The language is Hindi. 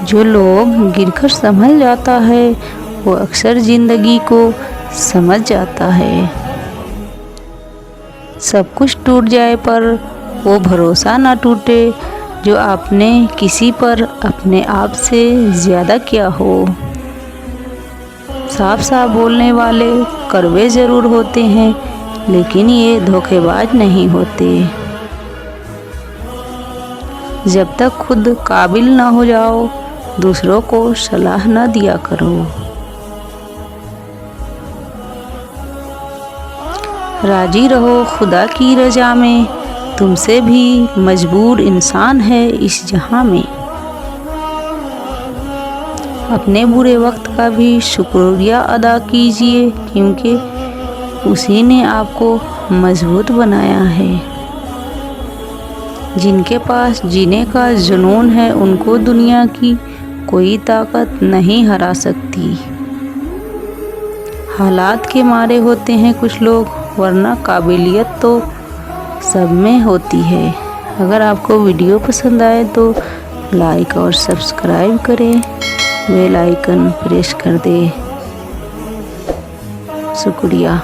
जो लोग गिरकर संभल जाता है वो अक्सर जिंदगी को समझ जाता है। सब कुछ टूट जाए पर वो भरोसा ना टूटे जो आपने किसी पर अपने आप से ज़्यादा किया हो। साफ साफ बोलने वाले कड़वे ज़रूर होते हैं, लेकिन ये धोखेबाज नहीं होते। जब तक खुद काबिल ना हो जाओ, दूसरों को सलाह न दिया करो। राजी रहो खुदा की रजा में, तुमसे भी मजबूर इंसान है इस जहां में। अपने बुरे वक्त का भी शुक्रिया अदा कीजिए, क्योंकि उसी ने आपको मजबूत बनाया है। जिनके पास जीने का जुनून है उनको दुनिया की कोई ताकत नहीं हरा सकती। हालात के मारे होते हैं कुछ लोग, वरना काबिलियत तो सब में होती है। अगर आपको वीडियो पसंद आए तो लाइक और सब्सक्राइब करें, बेल आइकन प्रेस कर दें। शुक्रिया।